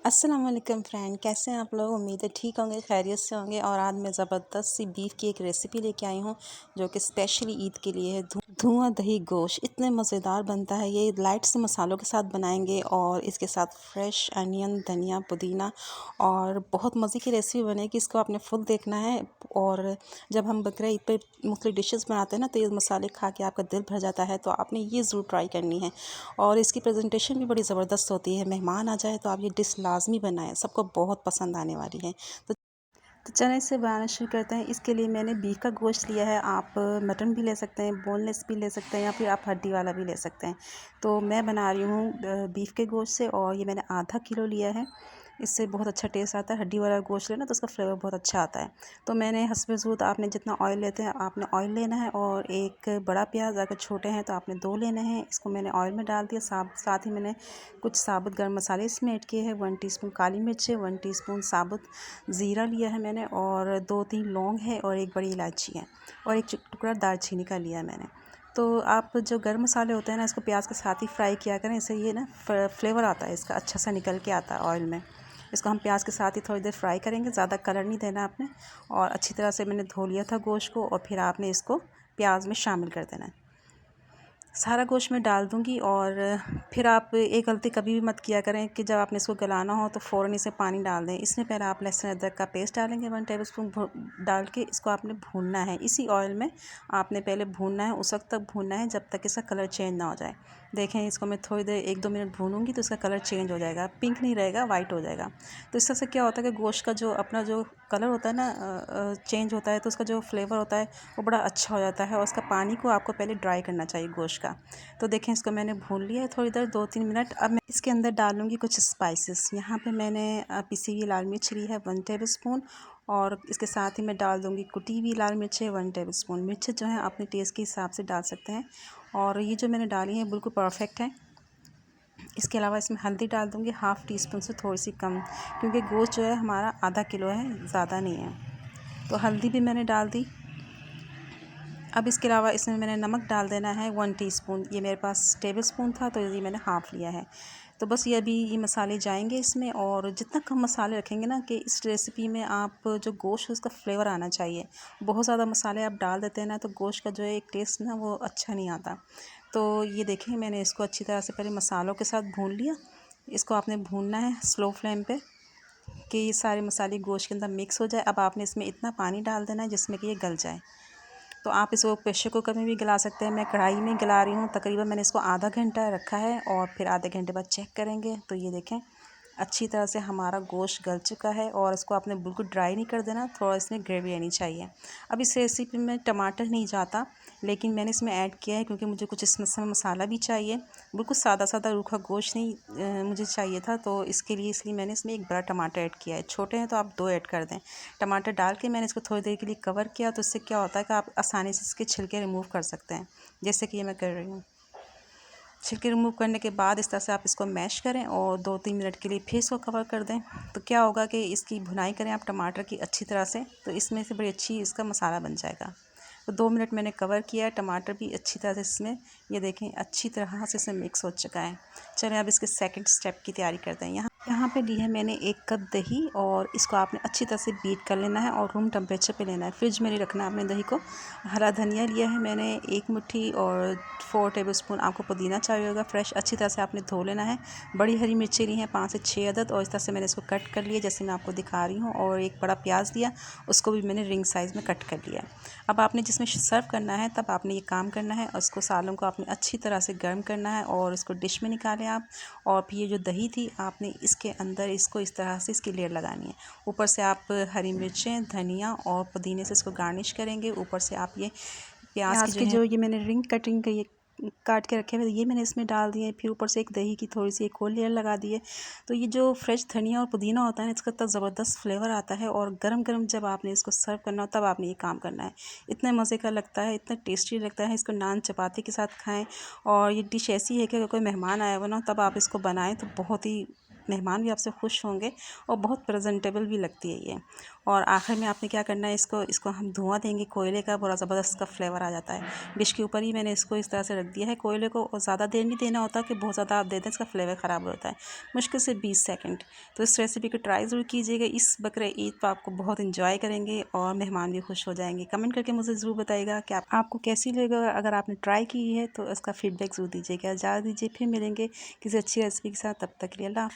अस्सलाम वालेकुम फ्रेंड, कैसे हैं आप लोग। उम्मीद है ठीक होंगे, खैरियत से होंगे। और आज मैं ज़बरदस्त सी बीफ की एक रेसिपी लेके आई हूँ जो कि स्पेशली ईद के लिए है। धुआं दही गोश्त इतने मज़ेदार बनता है। ये लाइट से मसालों के साथ बनाएंगे और इसके साथ फ्रेश अनियन, धनिया, पुदीना और बहुत मज़े की रेसिपी बनेगी। इसको आपने फुल देखना है। और जब हम बकरा ईद पे मुख्तलिफ डिशेस बनाते हैं ना, तो ये मसाले खा के आपका दिल भर जाता है। तो आपने ये ज़रूर ट्राई करनी है। और इसकी प्रेजेंटेशन भी बड़ी ज़बरदस्त होती है। मेहमान आ जाए तो आप ये डिश लाजमी बनाएं, सबको बहुत पसंद आने वाली है। तो चलें इसे बनाना शुरू करते हैं। इसके लिए मैंने बीफ का गोश्त लिया है। आप मटन भी ले सकते हैं, बोनलेस भी ले सकते हैं, या फिर आप हड्डी वाला भी ले सकते हैं। तो मैं बना रही हूँ बीफ के गोश्त से, और ये मैंने आधा किलो लिया है। इससे बहुत अच्छा टेस्ट आता है। हड्डी वाला गोश्त लेना तो उसका फ्लेवर बहुत अच्छा आता है। तो मैंने हस्बे ज़रूरत आपने जितना ऑयल लेते हैं आपने ऑयल लेना है। और एक बड़ा प्याज, अगर छोटे हैं तो आपने 2 लेने हैं। इसको मैंने ऑयल में डाल दिया। साथ ही मैंने कुछ साबुत गर्म मसाले इसमें ऐड किए हैं। 1 टीस्पून काली मिर्च है, 1 टीस्पून साबुत ज़ीरा लिया है मैंने, और 2-3 लौंग है, और एक बड़ी इलायची है, और एक टुकड़ा दालचीनी का लिया है मैंने। तो आप जो गर्म मसाले होते हैं ना, इसको प्याज के साथ ही फ्राई किया करें। इससे ये ना फ्लेवर आता है इसका, अच्छा सा निकल के आता है ऑयल में। इसको हम प्याज के साथ ही थोड़ी देर फ्राई करेंगे, ज़्यादा कलर नहीं देना आपने। और अच्छी तरह से मैंने धो लिया था गोश्त को, और फिर आपने इसको प्याज में शामिल कर देना है। सारा गोश्त मैं डाल दूंगी। और फिर आप एक गलती कभी भी मत किया करें कि जब आपने इसको गलाना हो तो फ़ौरन इसे पानी डाल दें। इसमें पहले आप लहसुन अदरक का पेस्ट डालेंगे 1 टेबलस्पून डाल के इसको आपने भूनना है। इसी ऑयल में आपने पहले भूनना है, उस वक्त तक भूनना है जब तक इसका कलर चेंज ना हो जाए। देखें, इसको मैं थोड़ी देर 1-2 मिनट भूनूंगी तो इसका कलर चेंज हो जाएगा, पिंक नहीं रहेगा, वाइट हो जाएगा। तो इस तरह से क्या होता है कि गोश्त का जो अपना जो कलर होता है ना चेंज होता है, तो उसका जो फ्लेवर होता है वो बड़ा अच्छा हो जाता है। और उसका पानी को आपको पहले ड्राई करना चाहिए गोश्त का। तो देखें, इसको मैंने भून लिया है थोड़ी देर, 2-3 मिनट। अब मैं इसके अंदर डालूंगी कुछ स्पाइसेस। यहाँ पे मैंने पिसी हुई लाल मिर्च ली है 1 टेबलस्पून, और इसके साथ ही मैं डाल दूँगी कुटी हुई लाल मिर्च है 1 टेबलस्पून। मिर्च जो है अपने टेस्ट के हिसाब से डाल सकते हैं। और ये जो मैंने डाली है बिल्कुल परफेक्ट है। इसके अलावा इसमें हल्दी डाल दूँगी 1/2 टीस्पून से थोड़ी सी कम, क्योंकि गोश्त जो है हमारा आधा किलो है, ज़्यादा नहीं है। तो हल्दी भी मैंने डाल दी। अब इसके अलावा इसमें मैंने नमक डाल देना है 1 टीस्पून। ये मेरे पास टेबलस्पून था तो ये मैंने हाफ़ लिया है। तो बस ये अभी ये मसाले जाएंगे इसमें। और जितना कम मसाले रखेंगे ना, कि इस रेसिपी में आप जो गोश्त है उसका फ्लेवर आना चाहिए। बहुत ज़्यादा मसाले आप डाल देते हैं ना, तो गोश्त का जो है एक टेस्ट ना वो अच्छा नहीं आता। तो ये देखें, मैंने इसको अच्छी तरह से पहले मसालों के साथ भून लिया। इसको आपने भूनना है स्लो फ्लेम पे, कि ये सारे मसाले गोश्त के अंदर मिक्स हो जाए। अब आपने इसमें इतना पानी डाल देना है जिसमें कि ये गल जाए। तो आप इसको प्रेशर कुकर में भी गला सकते हैं। मैं कढ़ाई में गला रही हूँ। तकरीबन मैंने इसको आधा घंटा रखा है, और फिर आधे घंटे बाद चेक करेंगे। तो ये देखें, अच्छी तरह से हमारा गोश्त गल चुका है। और इसको आपने बिल्कुल ड्राई नहीं कर देना, थोड़ा इसमें ग्रेवी आनी चाहिए। अब इस रेसिपी में टमाटर नहीं जाता, लेकिन मैंने इसमें ऐड किया है क्योंकि मुझे कुछ इसमें मसाला भी चाहिए। बिल्कुल सादा सादा रूखा गोश्त नहीं मुझे चाहिए था, तो इसके लिए इसलिए मैंने इसमें एक बड़ा टमाटर ऐड किया है। छोटे हैं तो आप 2 ऐड कर दें। टमाटर डाल के मैंने इसको थोड़ी देर के लिए कवर किया। तो इससे क्या होता है कि आप आसानी से इसके छिलके रिमूव कर सकते हैं, जैसे कि ये मैं कर रही हूँ। छिलके रिमूव करने के बाद इस तरह से आप इसको मैश करें, और 2-3 मिनट के लिए फिर इसको कवर कर दें। तो क्या होगा कि इसकी भुनाई करें आप टमाटर की अच्छी तरह से, तो इसमें से बड़ी अच्छी इसका मसाला बन जाएगा। तो 2 मिनट मैंने कवर किया है। टमाटर भी अच्छी तरह से इसमें, ये देखें, अच्छी तरह से इसमें मिक्स हो चुका है। चलें अब इसके सेकंड स्टेप की तैयारी करते हैं। यहाँ पे ली है मैंने 1 कप दही, और इसको आपने अच्छी तरह से बीट कर लेना है, और रूम टेम्परेचर पे लेना है। फ्रिज में नहीं रखना आपने दही को। हरा धनिया लिया है मैंने 1 मुट्ठी, और 4 टेबलस्पून आपको पुदीना चाहिए होगा फ्रेश। अच्छी तरह से आपने धो लेना है। बड़ी हरी मिर्ची ली हैं 5 से 6 अदद, और इस तरह से मैंने इसको कट कर लिया जैसे मैं आपको दिखा रही हूँ। और एक बड़ा प्याज लिया, उसको भी मैंने रिंग साइज़ में कट कर लिया। अब आपने जिसमें सर्व करना है तब आपने ये काम करना है, और उसको सालों को आपने अच्छी तरह से गर्म करना है, और इसको डिश में निकालें आप। और फिर ये जो दही थी आपने इसके अंदर इसको इस तरह से इसकी लेयर लगानी है। ऊपर से आप हरी मिर्चें, धनिया और पुदीने से इसको गार्निश करेंगे। ऊपर से आप ये प्याज की जो ये मैंने रिंग कटिंग का ये काट के रखे हुए ये मैंने इसमें डाल दिए। फिर ऊपर से एक दही की थोड़ी सी एक और लेयर लगा दी है। तो ये जो फ्रेश धनिया और पुदीना होता है ना, इसका इतना ज़बरदस्त फ्लेवर आता है। और गरम गरम जब आपने इसको सर्व करना हो तब आपने ये काम करना है। इतने मज़े का लगता है, इतना टेस्टी लगता है। इसको नान चपाती के साथ खाएँ। और ये डिश ऐसी है कि अगर कोई मेहमान आया हुआ ना, तब आप इसको बनाएं तो बहुत ही मेहमान भी आपसे खुश होंगे और बहुत प्रेजेंटेबल भी लगती है ये। और आखिर में आपने क्या करना है, इसको हम धुआं देंगे कोयले का, बड़ा ज़बरदस्त का फ्लेवर आ जाता है। डिश के ऊपर ही मैंने इसको इस तरह से रख दिया है कोयले को, और ज़्यादा देर नहीं देना होता कि बहुत ज़्यादा आप दे दें, इसका फ्लेवर ख़राब हो जाता है। मुश्किल से 20 सेकंड। तो इस रेसिपी को ट्राई ज़रूर कीजिएगा। इस बकरे ईद पर आपको बहुत इंजॉय करेंगे और मेहमान भी खुश हो जाएंगे। कमेंट करके मुझे ज़रूर बताइएगा कि आपको कैसी लगा। अगर आपने ट्राई की है तो इसका फीडबैक ज़रूर दीजिएगा। इजाज़त दीजिए, फिर मिलेंगे किसी अच्छी रेसिपी के साथ। तब तक के लिए अल्लाह।